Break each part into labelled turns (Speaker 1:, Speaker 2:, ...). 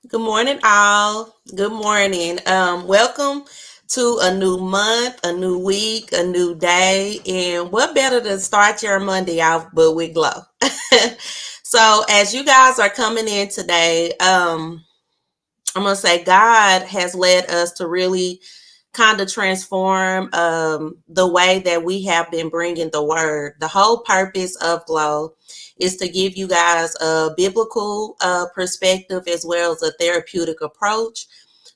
Speaker 1: Good morning, all. Good morning. Welcome to a new month, a new week, a new day. And what better to start your Monday off but with glow? So, as you guys are coming in today, I'm going to say God has led us to really kind of transform the way that we have been bringing the word. The whole purpose of Glow is to give you guys a biblical perspective as well as a therapeutic approach.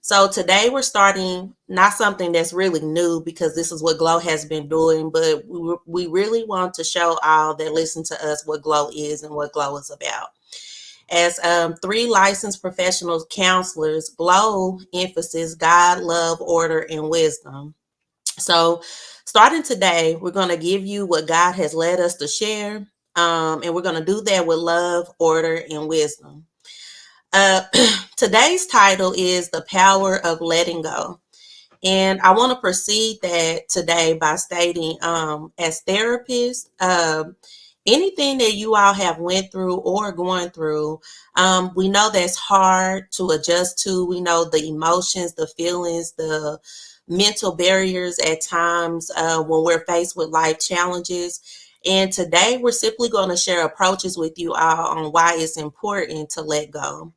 Speaker 1: So today we're starting not something that's really new because this is what Glow has been doing, but we really want to show all that listen to us what Glow is and what Glow is about. As three licensed professional counselors, Glow emphasis God, love, order, and wisdom. So, starting today, we're going to give you what God has led us to share, and we're going to do that with love, order, and wisdom. Uh, Today's title is The Power of Letting Go. And I want to proceed that today by stating, as therapists, anything that you all have went through or going through, we know that's hard to adjust to. We know the emotions, the feelings, the mental barriers at times when we're faced with life challenges. And today we're simply going to share approaches with you all on why it's important to let go.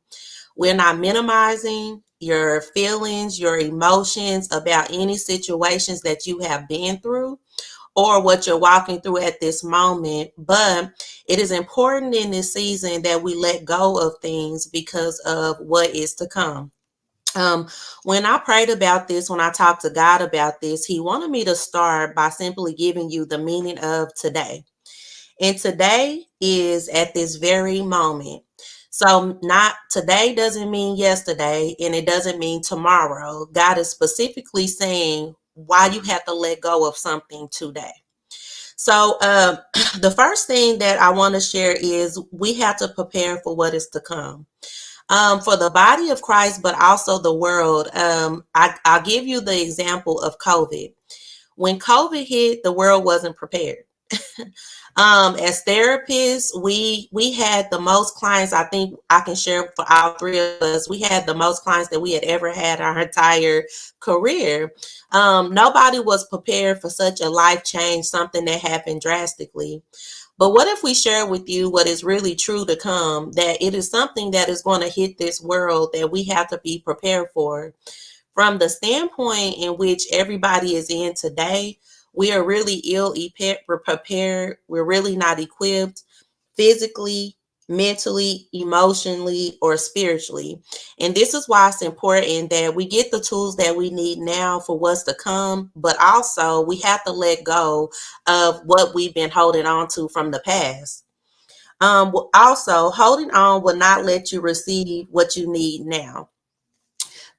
Speaker 1: We're not minimizing your feelings, your emotions about any situations that you have been through or what you're walking through at this moment. But it is important in this season that we let go of things because of what is to come. Um, when I prayed about this, when I talked to God about this, He wanted me to start by simply giving you the meaning of today. And today is at this very moment. So, not today doesn't mean yesterday, and it doesn't mean tomorrow. God is specifically saying why you have to let go of something today. So, the first thing that I want to share is we have to prepare for what is to come. For the body of Christ, but also the world. I'll give you the example of COVID. When COVID hit, the world wasn't prepared. As therapists, we had the most clients. I think I can share for all three of us. We had the most clients that we had ever had our entire career. Nobody was prepared for such a life change, something that happened drastically. But what if we share with you what is really true to come? That it is something that is going to hit this world that we have to be prepared for. From the standpoint in which everybody is in today, we are really ill prepared. We're really not equipped physically, mentally, emotionally, or spiritually. And this is why it's important that we get the tools that we need now for what's to come, but also we have to let go of what we've been holding on to from the past. Also, holding on will not let you receive what you need now.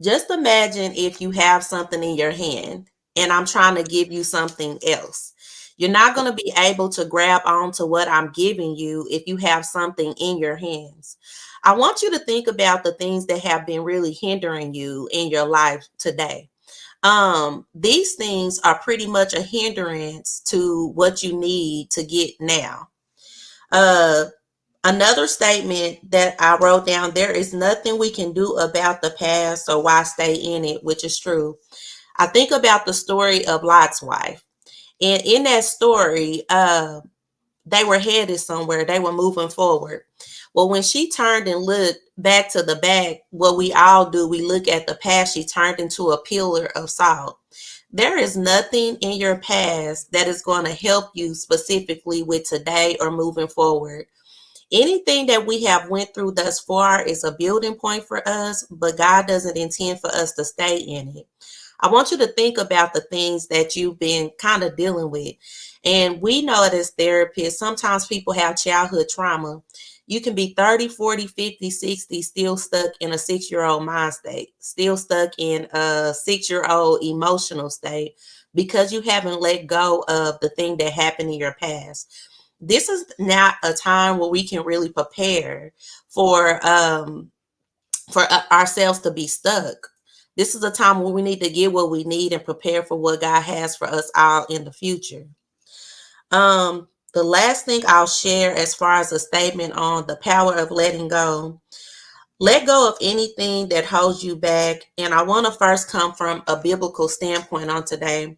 Speaker 1: Just imagine if you have something in your hand and I'm trying to give you something else. You're not going to be able to grab onto what I'm giving you if you have something in your hands. I want you to think about the things that have been really hindering you in your life today. These things are pretty much a hindrance to what you need to get now. Uh, Another statement that I wrote down, there is nothing we can do about the past, so why stay in it, which is true. I think about the story of Lot's wife. And in that story, they were headed somewhere, they were moving forward. Well, when she turned and looked back to the back, what we all do, we look at the past, she turned into a pillar of salt. There is nothing in your past that is going to help you specifically with today or moving forward. Anything that we have went through thus far is a building point for us, but God doesn't intend for us to stay in it. I want you to think about the things that you've been kind of dealing with. And we know it as therapists, sometimes people have childhood trauma. You can be 30, 40, 50, 60, still stuck in a 6-year-old mind state, still stuck in a 6-year-old emotional state because you haven't let go of the thing that happened in your past. This is not a time where we can really prepare for ourselves to be stuck. This is a time where we need to get what we need and prepare for what God has for us all in the future. The last thing I'll share as far as a statement on the power of letting go. Let go of anything that holds you back. And I want to first come from a biblical standpoint on today.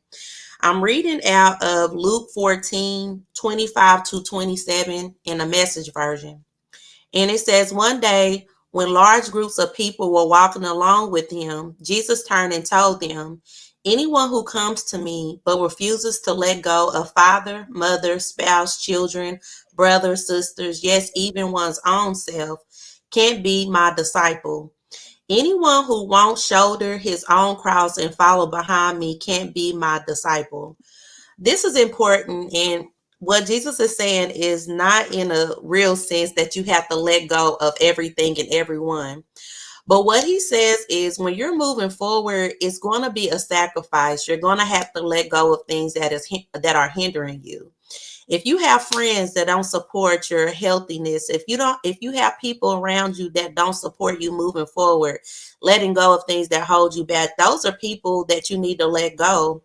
Speaker 1: I'm reading out of Luke 14:25 to 27 in a message version. And it says, one day, when large groups of people were walking along with him, Jesus turned and told them, anyone who comes to me but refuses to let go of father, mother, spouse, children, brothers, sisters, yes, even one's own self, can't be my disciple. Anyone who won't shoulder his own cross and follow behind me can't be my disciple. This is important. And what Jesus is saying is not in a real sense that you have to let go of everything and everyone. But what he says is when you're moving forward, it's going to be a sacrifice. You're going to have to let go of things that are hindering you. If you have friends that don't support your healthiness, if you have people around you that don't support you moving forward, letting go of things that hold you back, those are people that you need to let go.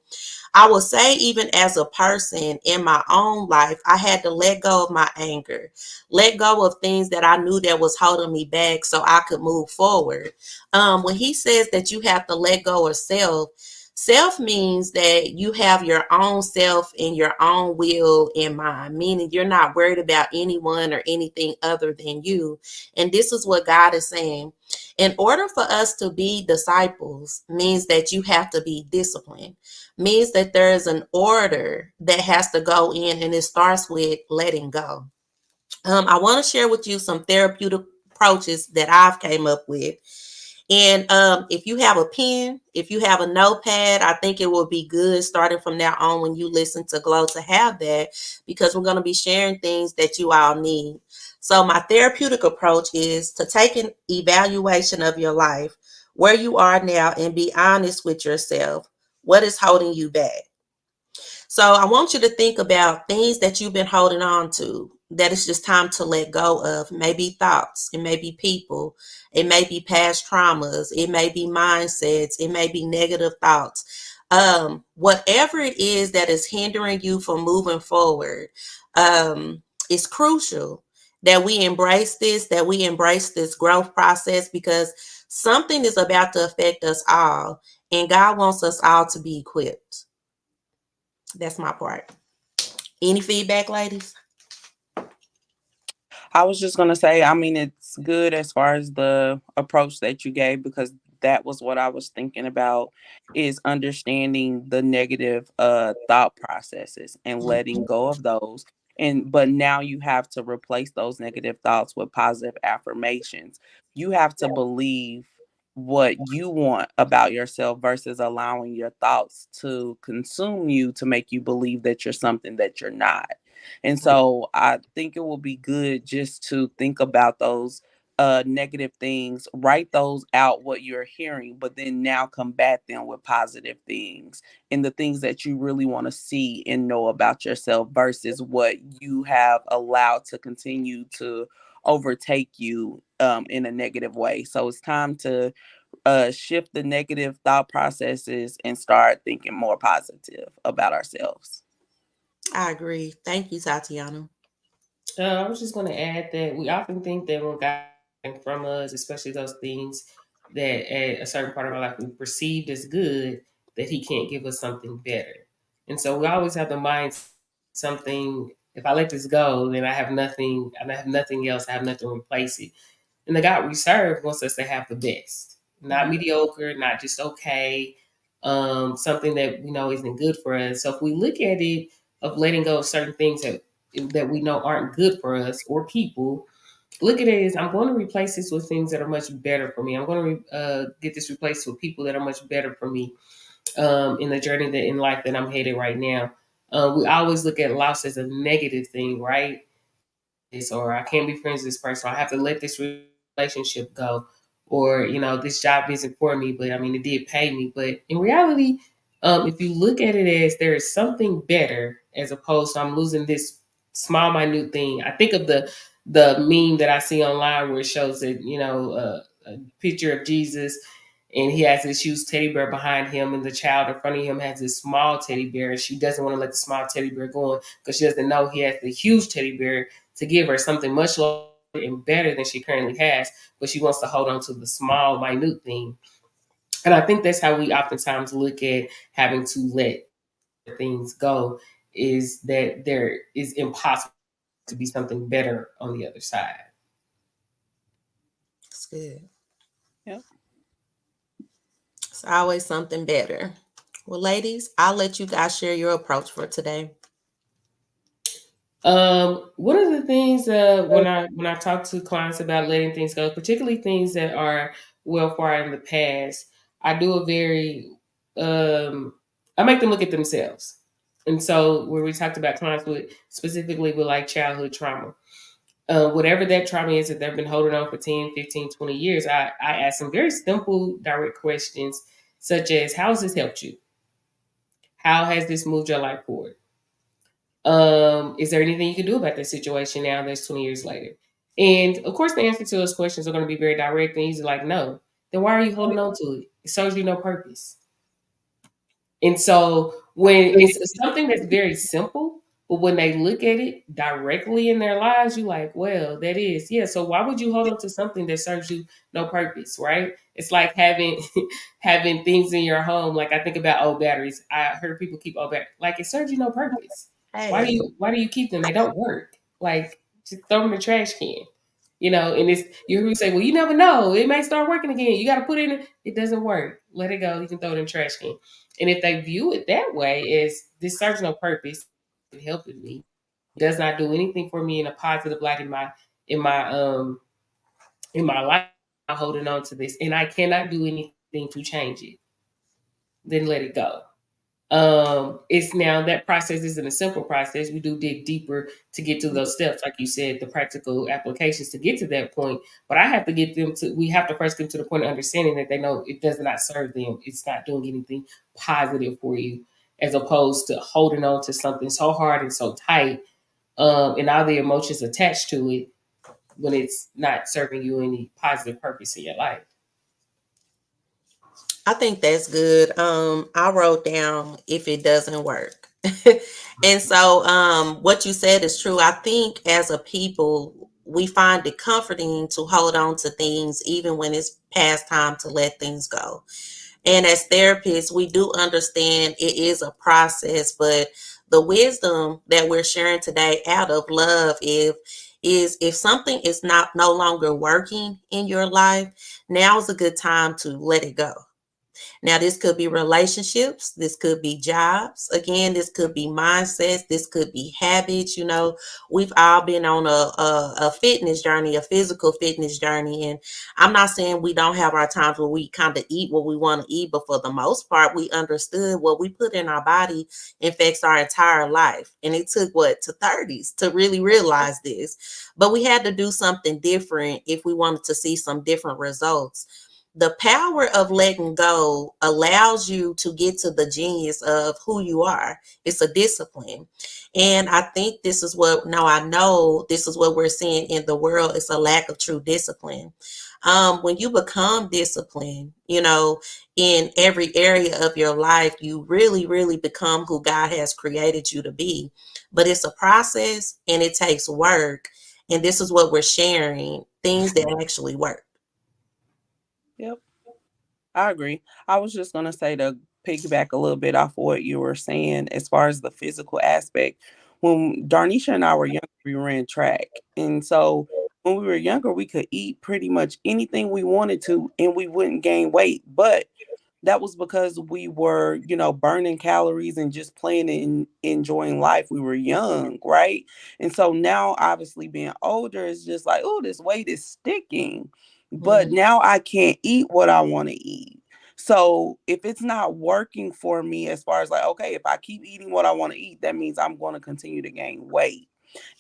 Speaker 1: I will say, even as a person in my own life, I had to let go of my anger, let go of things that I knew that was holding me back so I could move forward. When he says that you have to let go of self, self means that you have your own self and your own will in mind, meaning you're not worried about anyone or anything other than you. And this is what God is saying. In order for us to be disciples means that you have to be disciplined, means that there is an order that has to go in, and it starts with letting go. I want to share with you some therapeutic approaches that I've came up with. And if you have a pen, if you have a notepad, I think it will be good starting from now on when you listen to Glow to have that, because we're going to be sharing things that you all need. So my therapeutic approach is to take an evaluation of your life, where you are now, and be honest with yourself. What is holding you back? So I want you to think about things that you've been holding on to that it's just time to let go of. Maybe thoughts, it may be people, it may be past traumas, it may be mindsets, it may be negative thoughts. Whatever it is that is hindering you from moving forward, it's crucial that we embrace this, growth process, because something is about to affect us all, and God wants us all to be equipped. That's my part. Any feedback, ladies?
Speaker 2: I was just gonna say, I mean, it's good as far as the approach that you gave, because that was what I was thinking about, is understanding the negative thought processes and letting
Speaker 1: Mhm.
Speaker 2: go of those. And but now you have to replace those negative thoughts with positive affirmations. You have to believe what you want about yourself versus allowing your thoughts to consume you to make you believe that you're something that you're not. And so I think it will be good just to think about those negative things, write those out, what you're hearing, but then now combat them with positive things and the things that you really want to see and know about yourself versus what you have allowed to continue to overtake you in a negative way. So it's time to shift the negative thought processes and start thinking more positive about ourselves.
Speaker 1: I agree. Thank you, Tatiana.
Speaker 3: I was just going to add that we often think that when God takes something from us, especially those things that at a certain part of our life we perceived as good, that He can't give us something better. And so we always have the mindset that something, if I let this go, then I have nothing. I have nothing else. I have nothing to replace it. And the God we serve wants us to have the best, not mediocre, not just okay, something that we know isn't good for us. So if we look at it of letting go of certain things that we know aren't good for us or people, look at it as I'm going to replace this with things that are much better for me. I'm going to get this replaced with people that are much better for me in the journey that in life that I'm headed right now. We always look at loss as a negative thing, right? This, or I can't be friends with this person. Or I have to let this relationship go, or this job isn't for me. But I mean, it did pay me. But in reality, if you look at it as there is something better, as opposed to I'm losing this small, minute thing. I think of the meme that I see online where it shows that a picture of Jesus, and he has this huge teddy bear behind him, and the child in front of him has this small teddy bear, and she doesn't want to let the small teddy bear go on because she doesn't know he has the huge teddy bear to give her something much larger. and better than she currently has, but she wants to hold on to the small, minute thing. And I think that's how we oftentimes look at having to let things go, is that there is impossible to be something better on the other side.
Speaker 1: It's good.
Speaker 2: Yep.
Speaker 1: It's always something better. Well, ladies, I'll let you guys share your approach for today.
Speaker 3: One of the things when I talk to clients about letting things go, particularly things that are well far in the past, I do a very um, I make them look at themselves. And so where we talked about clients with specifically with like childhood trauma, whatever that trauma is that they've been holding on for 10, 15, 20 years, I ask them very simple, direct questions such as, how has this helped you? How has this moved your life forward? Is there anything you can do about that situation now that's 20 years later? And of course, the answer to those questions are going to be very direct and easy, like no. Then why are you holding on to it? It serves you no purpose. And so when it's something that's very simple, but when they look at it directly in their lives, you're like, well, that is, yeah. So why would you hold on to something that serves you no purpose, right? It's like having having things in your home. Like I think about old batteries. I heard people keep old batteries. Like it serves you no purpose.
Speaker 1: Hey,
Speaker 3: Why do you keep them? They don't work. Like just throw them in the trash can. You know, and it's you hear me say, well, you never know. It may start working again. You gotta put it in. It doesn't work. Let it go. You can throw it in the trash can. And if they view it that way, as this serves no purpose, it helping me, it does not do anything for me in a positive light in my um in my life. I'm holding on to this, and I cannot do anything to change it. Then let it go. It's now that process isn't a simple process. We do dig deeper to get to those steps, like you said, the practical applications to get to that point. But I have to get them to. We have to first get to the point of understanding that they know it does not serve them. It's not doing anything positive for you, as opposed to holding on to something so hard and so tight, and all the emotions attached to it when it's not serving you any positive purpose in your life.
Speaker 1: I think that's good. I wrote down if it doesn't work. And so what you said is true. I think as a people, we find it comforting to hold on to things even when it's past time to let things go. And as therapists, we do understand it is a process, but the wisdom that we're sharing today out of love is if something is not no longer working in your life, now is a good time to let it go. Now, this could be relationships, this could be jobs, again, this could be mindsets, this could be habits. You know, we've all been on a fitness journey, a physical fitness journey. And I'm not saying we don't have our times where we kind of eat what we want to eat, but for the most part, we understood what we put in our body affects our entire life. And it took what to 30s to really realize this. But we had to do something different if we wanted to see some different results. The power of letting go allows you to get to the genius of who you are. It's a discipline. And I think this is what, no, I know this is what we're seeing in the world. It's a lack of true discipline. When you become disciplined, you know, in every area of your life, you really, really become who God has created you to be. But it's a process and it takes work. And this is what we're sharing, things that actually work.
Speaker 2: Yep. I agree. I was just gonna say, to piggyback a little bit off what you were saying as far as the physical aspect. When Darnisha and I were younger, we ran track, and so when we were younger, we could eat pretty much anything we wanted to, and we wouldn't gain weight. But that was because we were, burning calories and just playing and enjoying life. We were young, right? And so now, obviously, being older is just like, oh, this weight is sticking. But
Speaker 3: Mhm.
Speaker 2: now I can't eat what I want to eat. So if it's not working for me, as far as like, okay, if I keep eating what I want to eat, that means I'm going to continue to gain weight,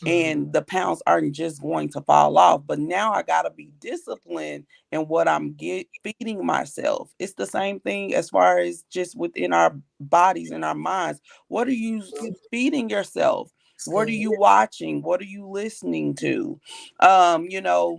Speaker 3: Mhm.
Speaker 2: and the pounds aren't just going to fall off. But now I got to be disciplined in what I'm feeding myself. It's the same thing as far as just within our bodies and our minds. What are you feeding yourself?
Speaker 3: It's
Speaker 2: What are
Speaker 3: good.
Speaker 2: you watching? What are you listening to? Um, you know,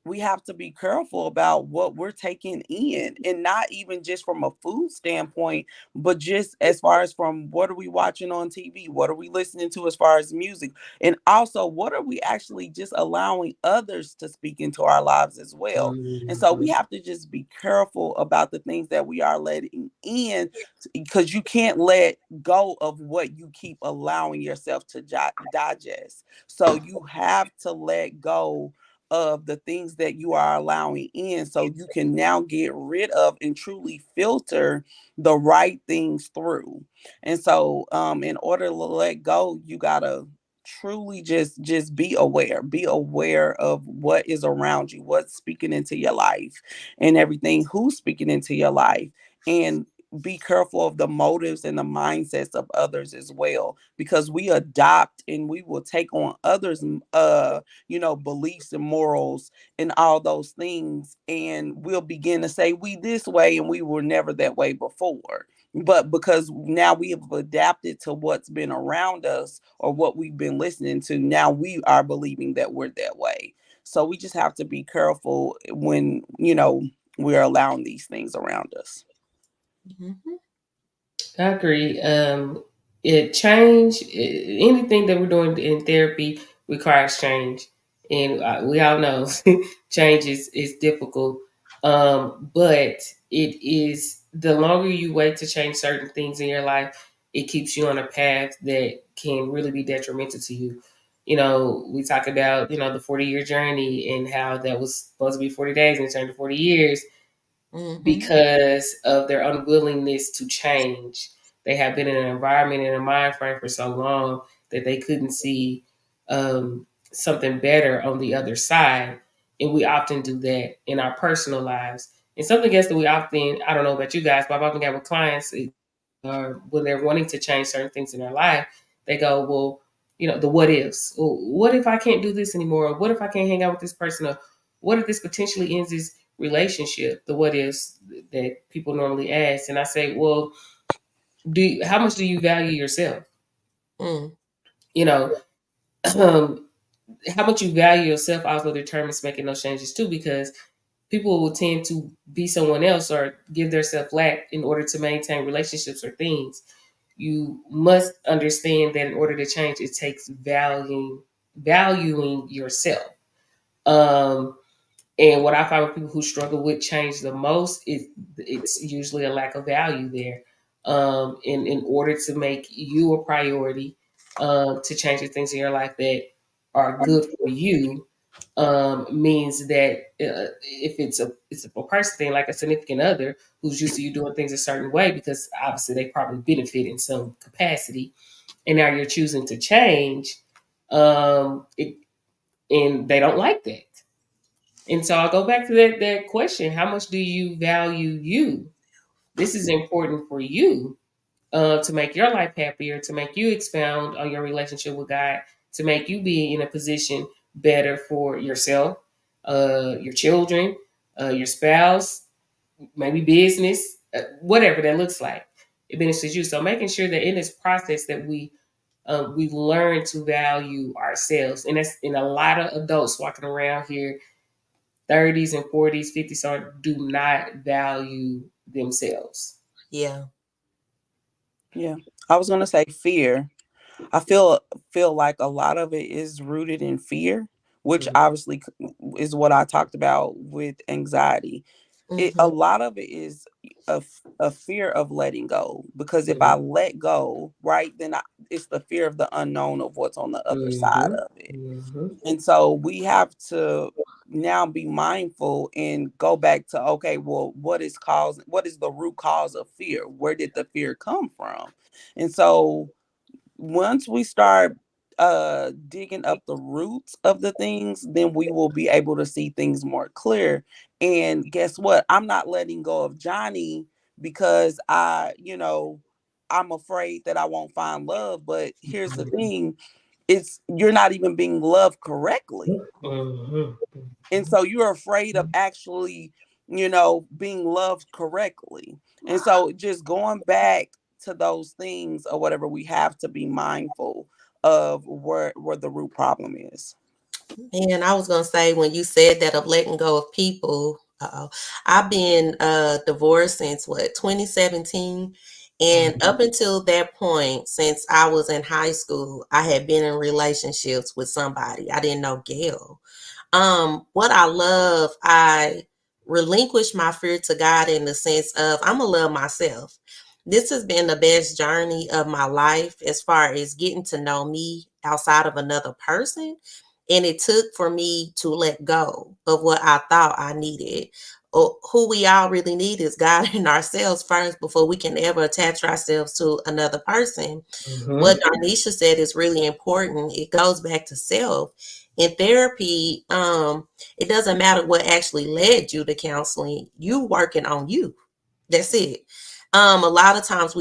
Speaker 2: we have to be careful about what we're taking in, and not even just from a food standpoint, but just as far as from what are we watching on TV, what are we listening to as far as music, and also what are we actually just allowing others to speak into our lives as well. And so we
Speaker 3: Mhm.
Speaker 2: have to just be careful about the things that we are letting in, because you can't let go of what you keep allowing yourself to digest. So you have to let go of the things that you are allowing in, so you can now get rid of and truly filter the right things through. And so in order to let go, you gotta truly just be aware of what is around you, what's speaking into your life, and everything, who's speaking into your life. And be careful of the motives and the mindsets of others as well, because we adopt and we will take on others beliefs and morals and all those things, and we'll begin to say we this way and we were never that way before. But because now we have adapted to what's been around us or what we've been listening to, now we are believing that we're that way. So we just have to be careful when we're allowing these things around us.
Speaker 1: Mhm.
Speaker 3: I agree. It change anything that we're doing in therapy requires change, and we all know change is difficult. But it is the longer you wait to change certain things in your life, it keeps you on a path that can really be detrimental to you. We talk about the 40-year journey and how that was supposed to be 40 days and it turned to 40 years
Speaker 1: Mhm.
Speaker 3: because of their unwillingness to change. They have been in an environment and a mind frame for so long that they couldn't see something better on the other side. And we often do that in our personal lives. And something else that we often, I don't know about you guys, but I've often got with clients, or when they're wanting to change certain things in their life, they go, well, the what ifs. Well, what if I can't do this anymore? Or what if I can't hang out with this person? Or what if this potentially ends this relationship? The what ifs that people normally ask. And I say, well, how much do you value yourself?
Speaker 1: Mm.
Speaker 3: You know, um, how much you value yourself also determines making those changes too, because people will tend to be someone else or give their self lack in order to maintain relationships or things. You must understand that in order to change, it takes valuing yourself. Um, and what I find with people who struggle with change the most is it's usually a lack of value there. In order to make you a priority, to change the things in your life that are good for you, means that if it's a person thing like a significant other who's used to you doing things a certain way because obviously they probably benefit in some capacity, and now you're choosing to change, it and they don't like that. And so I go back to that question: how much do you value you? This is important for you, to make your life happier, to make you expound on your relationship with God, to make you be in a position better for yourself, your children, your spouse, maybe business, whatever that looks like. It benefits you. So making sure that in this process that we learn to value ourselves, and that's in a lot of adults walking around here, 30s and 40s, 50s, are do not value themselves.
Speaker 1: Yeah.
Speaker 2: Yeah. I was gonna say fear. I feel like a lot of it is rooted in fear, which
Speaker 3: Mm-hmm.
Speaker 2: obviously is what I talked about with anxiety. A
Speaker 1: Mhm.
Speaker 2: lot of it is a fear of letting go, because if I
Speaker 3: Mm-hmm.
Speaker 2: let go, right, then it's the fear of the unknown of what's on the other side
Speaker 3: Mm-hmm.
Speaker 2: of it.
Speaker 3: Mm-hmm.
Speaker 2: And so we have to now be mindful and go back to, okay, well, what is the root cause of fear? Where did the fear come from? And so once we start digging up the roots of the things, then we will be able to see things more clear. And guess what? I'm not letting go of Johnny because I'm afraid that I won't find love. But here's the thing, it's you're not even being loved correctly.
Speaker 3: Mm-hmm.
Speaker 2: And so you're afraid of actually, being loved correctly. And so just going back to those things or whatever, we have to be mindful of where the root problem is.
Speaker 1: And I was gonna say when you said that of letting go of people, I've been divorced since what 2017, and
Speaker 3: Mhm.
Speaker 1: up until that point, since I was in high school, I had been in relationships with somebody. I didn't know Gail. What I love, I relinquish my fear to God in the sense of I'm gonna love myself. This has been the best journey of my life as far as getting to know me outside of another person. And it took for me to let go of what I thought I needed. Who we all really need is God and ourselves first before we can ever attach ourselves to another person. What
Speaker 3: Mhm.
Speaker 1: Darnisha said is really important. It goes back to self. In therapy, it doesn't matter what actually led you to counseling, you working on you. That's it. A lot of times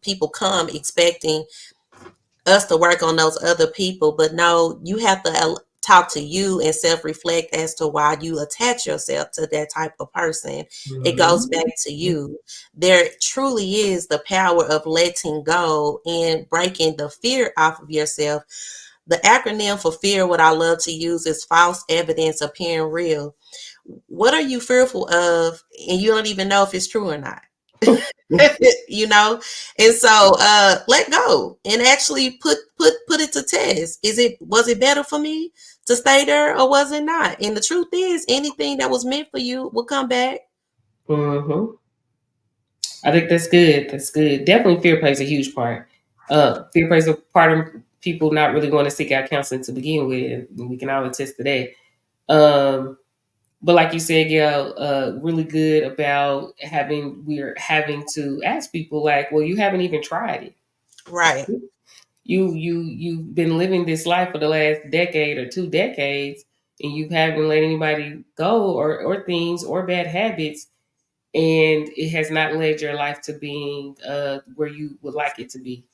Speaker 1: people come expecting us to work on those other people, but no, you have to talk to you and self-reflect as to why you attach yourself to that type of person. It goes
Speaker 3: Mhm.
Speaker 1: back to you. There truly is the power of letting go and breaking the fear off of yourself. The acronym for fear, what I love to use, is false evidence appearing real. What are you fearful of and you don't even know if it's true or not? you know and so let go and actually put it to test. Was it better for me to stay there or was it not? And the truth is anything that was meant for you will come back.
Speaker 3: Mhm. I think that's good. That's good. Definitely, fear plays a huge part. Fear plays a part of people not really going to seek out counseling to begin with, and we can all attest to that. But like you said, Gail, really good about we're having to ask people like, well, you haven't even tried it.
Speaker 1: Right.
Speaker 3: You've been living this life for the last decade or 2 decades, and you haven't let anybody go or things or bad habits, and it has not led your life to being where you would like it to be,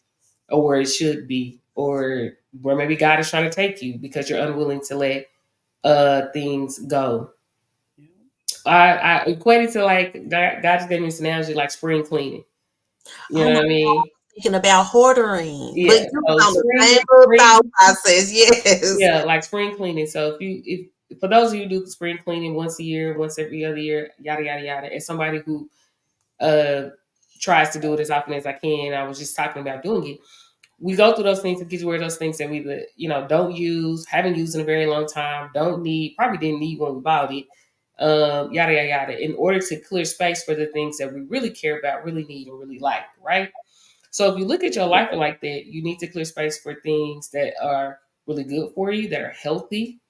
Speaker 3: or where it should be, or where maybe God is trying to take you because you're unwilling to let things go. I equate it to like God just gave me this analogy like spring cleaning. You
Speaker 1: Oh
Speaker 3: know
Speaker 1: my
Speaker 3: what I mean?
Speaker 1: thinking about hoarding, but
Speaker 3: Yeah.
Speaker 1: you was
Speaker 3: So
Speaker 1: on the same little thought process. Yes.
Speaker 3: yeah, like spring cleaning. So if for those of you who do spring cleaning once a year, once every other year, yada yada yada, as somebody who uh tries to do it as often as I can, I was just talking about doing it. We go through those things and get you where those things that we don't use, haven't used in a very long time, don't need, probably didn't need when we bought it, yada yada yada, in order to clear space for the things that we really care about, really need, and really like, right? So if you look at your life like that, you need to clear space for things that are really good for you, that are healthy,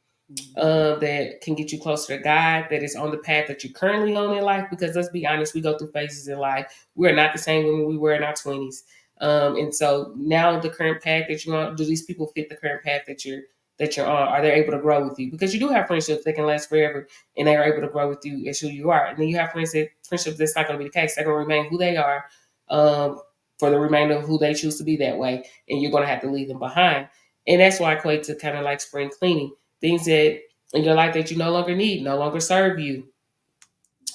Speaker 3: that can get you closer to God, that is on the path that you're currently on in life. Because let's be honest, we go through phases in life. We're not the same women we were in our 20s. And so now the current path that you're on, do these people fit the current path that you're on? Are they able to grow with you? Because you do have friendships that can last forever and they are able to grow with you as who you are. And then you have friendships that's not going to be the case. They're going to remain who they are um, for the remainder of who they choose to be that way. And you're going to have to leave them behind. And that's why I equate to kind of like spring cleaning. Things that in your life that you no longer need, no longer serve you,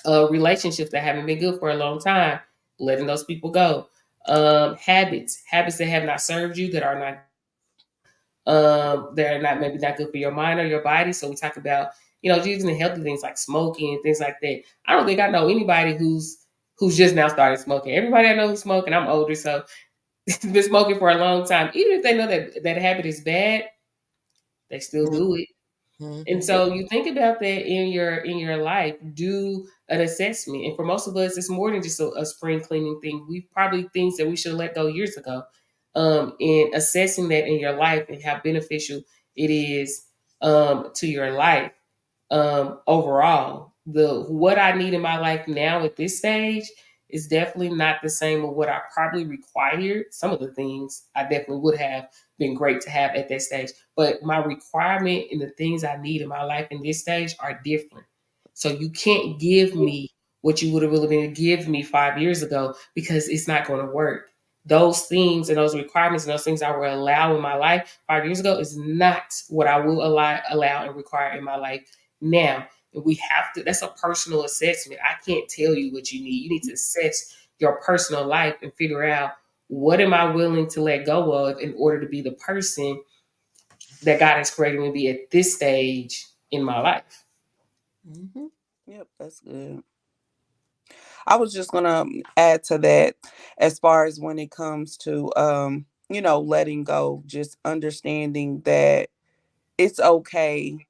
Speaker 3: relationships that haven't been good for a long time, letting those people go. Habits that have not served you, that are not good for you, that are not maybe not good for your mind or your body. So we talk about, using healthy things like smoking and things like that. I don't think I know anybody who's just now started smoking. Everybody I know who's smoking, I'm older, so been smoking for a long time. Even if they know that habit is bad, they still do it. And
Speaker 1: Mm-hmm.
Speaker 3: so you think about that in your life, do an assessment. And for most of us, it's more than just a spring cleaning thing. We probably things that we should let go years ago. And assessing that in your life and how beneficial it is to your life overall. The what I need in my life now at this stage is definitely not the same of what I probably required. Some of the things I definitely would have been great to have at that stage, but my requirement and the things I need in my life in this stage are different. So you can't give me what you would have really been to give me 5 years ago because it's not going to work. Those things and those requirements and those things I will allow in my life 5 years ago is not what I will allow and require in my life now. And we have to, that's a personal assessment. I can't tell you what you need. You need to assess your personal life and figure out what am I willing to let go of in order to be the person that God has created me to be at this stage in my life.
Speaker 1: Hmm.
Speaker 2: Yep, that's good. I was just gonna add to that as far as when it comes to letting go, just understanding that it's okay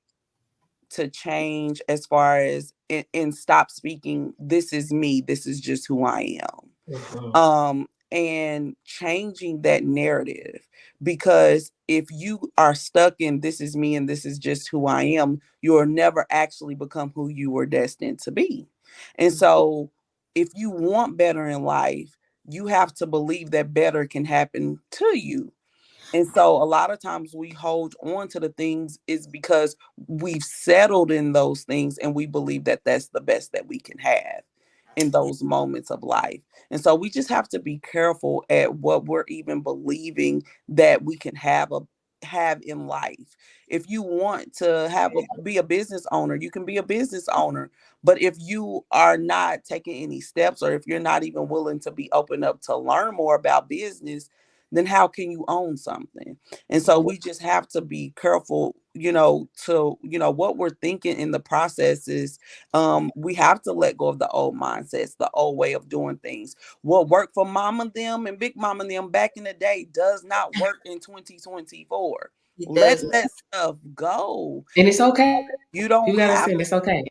Speaker 2: to change as far as and stop speaking this is me, this is just who I am.
Speaker 3: Mm-hmm.
Speaker 2: And changing that narrative, because if you are stuck in this is me and this is just who I am, you'll never actually become who you were destined to be. And so if you want better in life, you have to believe that better can happen to you. And so a lot of times we hold on to the things is because we've settled in those things and we believe that that's the best that we can have in those moments of life. And so we just have to be careful at what we're even believing that we can have in life. If you want to be a business owner, you can be a business owner. But if you are not taking any steps, or if you're not even willing to be open up to learn more about business, then how can you own something? And so we just have to be careful, to, what we're thinking in the process is, we have to let go of the old mindsets, the old way of doing things. What worked for mama them and big mama them back in the day does not work in 2024.
Speaker 1: It
Speaker 2: Let
Speaker 1: does not.
Speaker 2: that stuff go.
Speaker 3: And it's okay.
Speaker 2: You
Speaker 3: You
Speaker 2: don't
Speaker 3: gotta
Speaker 2: have
Speaker 3: understand it's okay.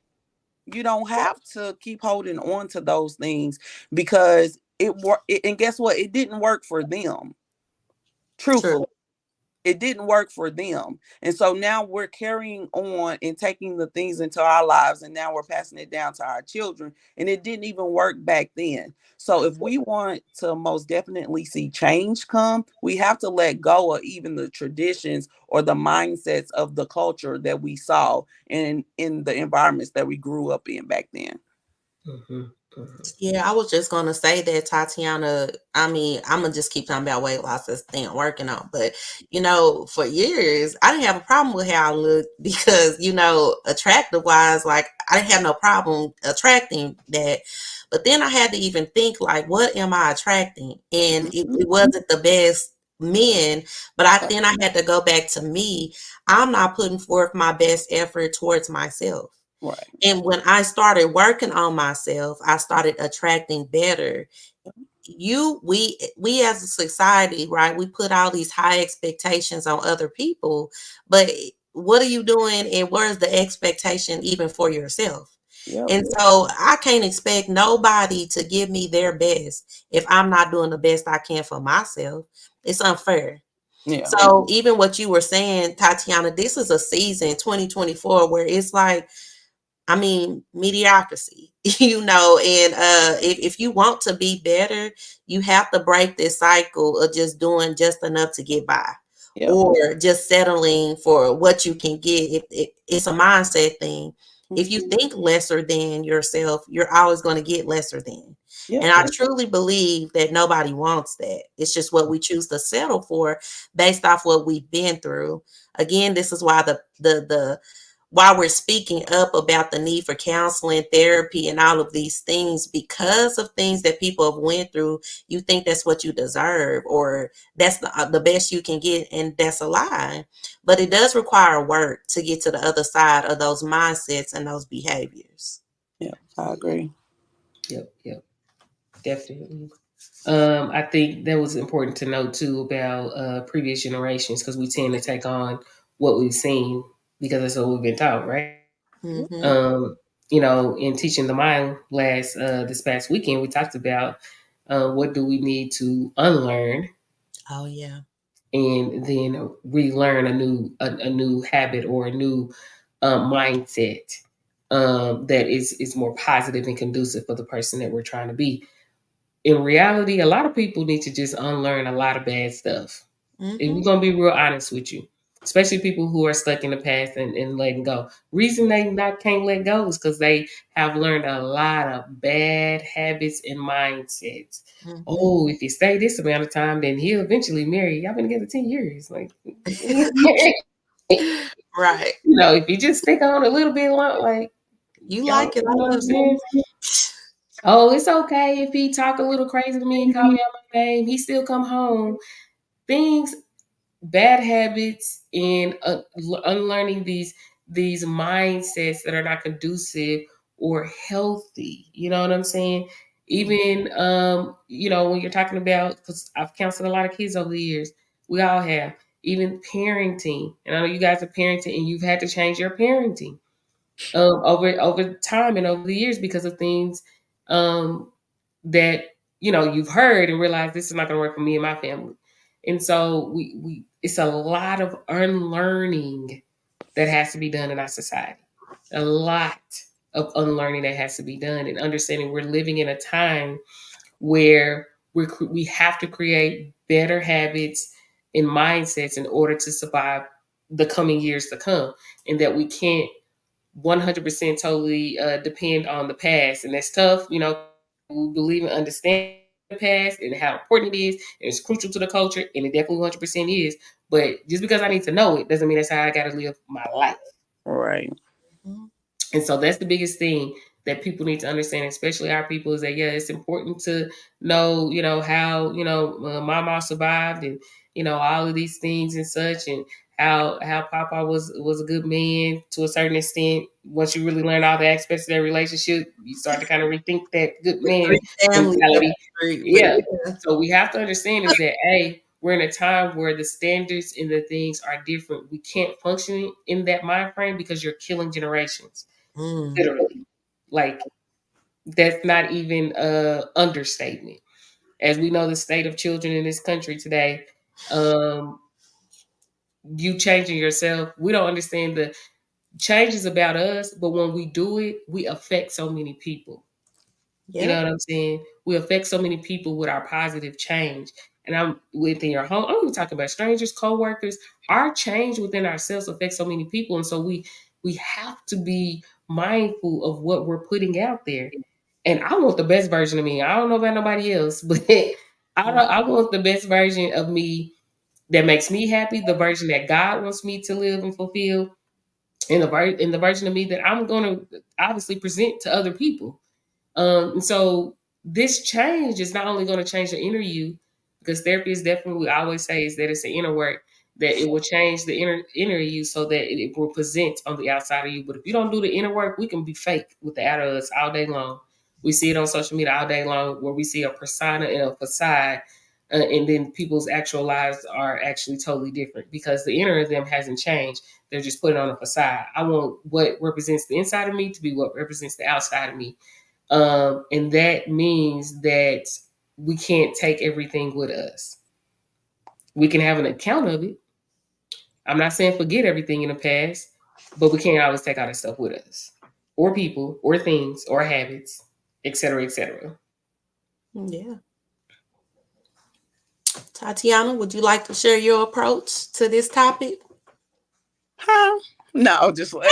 Speaker 2: you don't have to keep holding on to those things because it worked. And guess what? It didn't work for them.
Speaker 1: True.
Speaker 2: Truthfully, it didn't work for them. And so now we're carrying on and taking the things into our lives, and now we're passing it down to our children. And it didn't even work back then. So if we want to most definitely see change come, we have to let go of even the traditions or the mindsets of the culture that we saw in the environments that we grew up in back then.
Speaker 3: Mm-hmm. Mm-hmm.
Speaker 1: Yeah, I was just gonna say that, Tatiana. I mean, I'm gonna just keep talking about weight loss this thing I'm working on. But for years I didn't have a problem with how I looked because, attractive wise, like I didn't have no problem attracting that. But then I had to even think like, what am I attracting? And
Speaker 2: Mhm.
Speaker 1: it wasn't the best men, but then I had to go back to me. I'm not putting forth my best effort towards myself.
Speaker 2: Right.
Speaker 1: And when I started working on myself, I started attracting better. We as a society, right? We put all these high expectations on other people, but what are you doing and where's the expectation even for yourself?
Speaker 2: Yep.
Speaker 1: And so I can't expect nobody to give me their best if I'm not doing the best I can for myself. It's unfair.
Speaker 2: Yeah.
Speaker 1: So even what you were saying, Tatiana, this is a season 2024 where it's like, I mean, mediocrity, and if you want to be better, you have to break this cycle of just doing just enough to get by
Speaker 2: Yep.
Speaker 1: or just settling for what you can get. It's a mindset thing. If you
Speaker 2: Mhm.
Speaker 1: think lesser than yourself, you're always going to get lesser than. And
Speaker 2: Yep.
Speaker 1: I truly believe that nobody wants that. It's just what we choose to settle for based off what we've been through. Again, this is why the while we're speaking up about the need for counseling, therapy, and all of these things, because of things that people have went through, you think that's what you deserve or that's the best you can get, and that's a lie. But it does require work to get to the other side of those mindsets and those behaviors.
Speaker 2: Yep. I agree.
Speaker 3: Yep. Yep. Definitely. I think that was important to know too about previous generations because we tend to take on what we've seen because that's what we've been taught, right?
Speaker 1: Mm-hmm.
Speaker 3: Um, in teaching the mind last this past weekend, we talked about what do we need to unlearn
Speaker 1: Oh yeah.
Speaker 3: and then relearn a new habit or a new mindset that is more positive and conducive for the person that we're trying to be. In reality, a lot of people need to just unlearn a lot of bad stuff. If
Speaker 1: Mm-hmm.
Speaker 3: we're gonna be real honest with you, especially people who are stuck in the past and letting go. Reason they not can't let go is because they have learned a lot of bad habits and mindsets.
Speaker 1: Mm-hmm.
Speaker 3: Oh, if you stay this amount of time, then he'll eventually marry. Y'all been together 10 years. Like,
Speaker 1: Right.
Speaker 3: if you just stick on a little bit long, like,
Speaker 1: You
Speaker 3: y'all,
Speaker 1: like it,
Speaker 3: you know
Speaker 1: I
Speaker 3: what I'm
Speaker 1: love it.
Speaker 3: saying? Oh, it's okay if he talk a little crazy to me and call me out my name. He still come home. Things. bad habits and unlearning these mindsets that are not conducive or healthy. You know what I'm saying? Even when you're talking about, because I've counseled a lot of kids over the years, we all have. Even parenting, and I know you guys are parenting, and you've had to change your parenting over time and over the years because of things um, that you've heard and realized this is not going to work for me and my family. And so we it's a lot of unlearning that has to be done in our society. A lot of unlearning that has to be done, and understanding we're living in a time where we have to create better habits and mindsets in order to survive the coming years to come, and that we can't 100% totally depend on the past. And that's tough, because we believe in understanding the past and how important it is, and it's crucial to the culture, and it definitely 100% is. But just because I need to know it doesn't mean that's how I got to live my life.
Speaker 2: Right.
Speaker 1: Mhm.
Speaker 3: And so that's the biggest thing that people need to understand, especially our people, is that yeah, it's important to know, how Mama survived, and all of these things and such, and how Papa was a good man to a certain extent. Once you really learn all the aspects of that relationship, you start to kind of rethink that good man
Speaker 1: Three family
Speaker 3: mentality.
Speaker 1: history, but
Speaker 3: Yeah.
Speaker 1: yeah.
Speaker 3: So we have to understand is that we're in a time where the standards and the things are different. We can't function in that mind frame because you're killing generations.
Speaker 1: Mm,
Speaker 3: Literally. Like, that's not even a understatement. As we know, the state of children in this country today, um, you changing yourself, we don't understand the changes about us, but when we do it, we affect so many people. You know
Speaker 1: yep.
Speaker 3: what I'm saying? We affect so many people with our positive change. And I'm within your home. I'm even talking about strangers, co-workers. Our change within ourselves affects so many people. And so we have to be mindful of what we're putting out there. And I want the best version of me. I don't know about nobody else, but I want the best version of me that makes me happy, the version that God wants me to live and fulfill, and the version of me that I'm gonna obviously present to other people. And so this change is not only going to change the inner you, because therapy is definitely, we always say, is that it's the inner work, that it will change the inner you so that it will present on the outside of you. But if you don't do the inner work, we can be fake with the outer us all day long. We see it on social media all day long, where we see a persona and a facade, and then people's actual lives are actually totally different because the inner of them hasn't changed. They're just putting on a facade. I want what represents the inside of me to be what represents the outside of me, and that means that we can't take everything with us. We can have an account of it. I'm not saying forget everything in the past, but we can't always take all that stuff with us, or people, or things, or habits, etc., etc.
Speaker 1: Yeah. Tatiana, would you like to share your approach to this topic?
Speaker 2: Huh? No, just like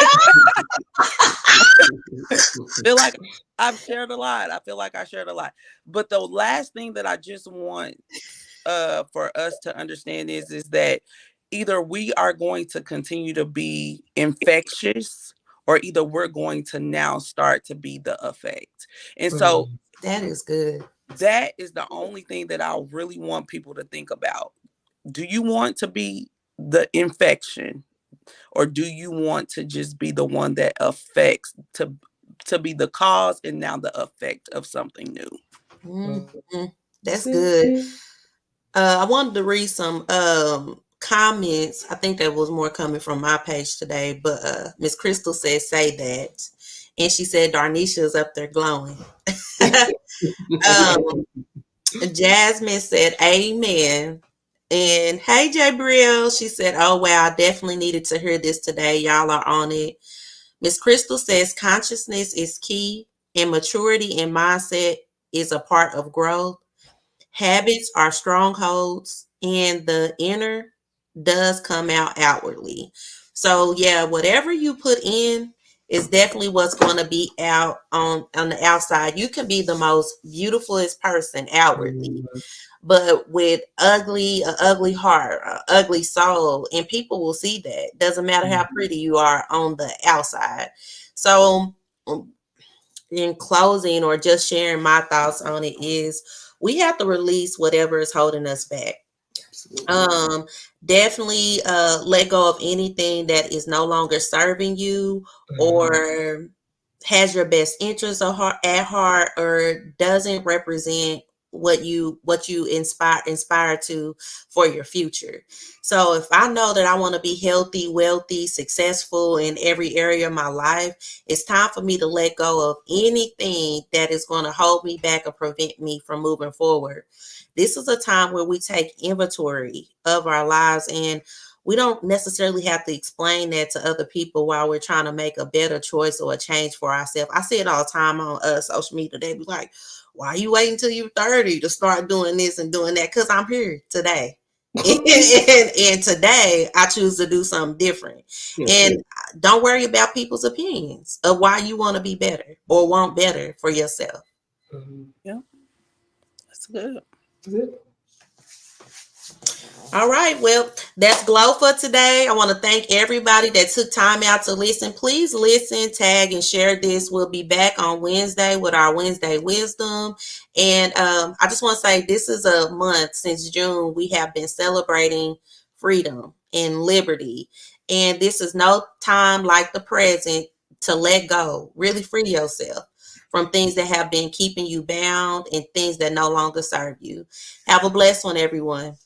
Speaker 2: feel like I've shared a lot. I feel like I shared a lot. But the last thing that I just want for us to understand is that either we are going to continue to be infectious, or either we're going to now start to be the effect. And so
Speaker 3: Mm.
Speaker 1: That is good.
Speaker 2: that is the only thing that I really want people to think about. Do you want to be the infection, or do you want to just be the one that affects, to be the cause and now the effect of something new?
Speaker 1: Mhm.
Speaker 3: That's
Speaker 1: That's
Speaker 3: good.
Speaker 1: good. I wanted to read some comments. I think that was more coming from my page today, but Miss Crystal said, "Say that," and she said Darnisha's up there glowing. um, Jasmine said, "Amen." And hey, Jabriel, she said, "Oh wow, I definitely needed to hear this today. Y'all are on it." Miss Crystal says, "Consciousness is key, and maturity and mindset is a part of growth. Habits are strongholds, and the inner does come out outwardly." So yeah, whatever you put in is definitely what's going to be out on the outside. You can be the most beautifulest person outwardly, but with ugly heart, ugly soul, and people will see that. Doesn't matter how pretty you are on the outside. So in closing, or just sharing my thoughts on it, is we have to release whatever is holding us back.
Speaker 3: Absolutely.
Speaker 1: Um, Definitely let go of anything that is no longer serving you
Speaker 3: Mhm.
Speaker 1: or has your best interests at heart or doesn't represent what you inspire to for your future. So if I know that I want to be healthy, wealthy, successful in every area of my life, it's time for me to let go of anything that is going to hold me back or prevent me from moving forward. This is a time where we take inventory of our lives, and we don't necessarily have to explain that to other people while we're trying to make a better choice or a change for ourselves. I see it all the time on social media. They be like, why are you waiting until you're 30 to start doing this and doing that? Because I'm here today. And today I choose to do something different.
Speaker 3: That's
Speaker 1: And
Speaker 3: it.
Speaker 1: don't worry about people's opinions of why you want to be better or want better for yourself.
Speaker 3: Mhm.
Speaker 2: Yeah, that's good.
Speaker 3: That's it.
Speaker 1: All right. Well, that's Glow for today. I want to thank everybody that took time out to listen. Please listen, tag, and share this. We'll be back on Wednesday with our Wednesday Wisdom. And I just want to say this is a month since June we have been celebrating freedom and liberty. And this is no time like the present to let go, really free yourself from things that have been keeping you bound and things that no longer serve you. Have a blessed one, everyone.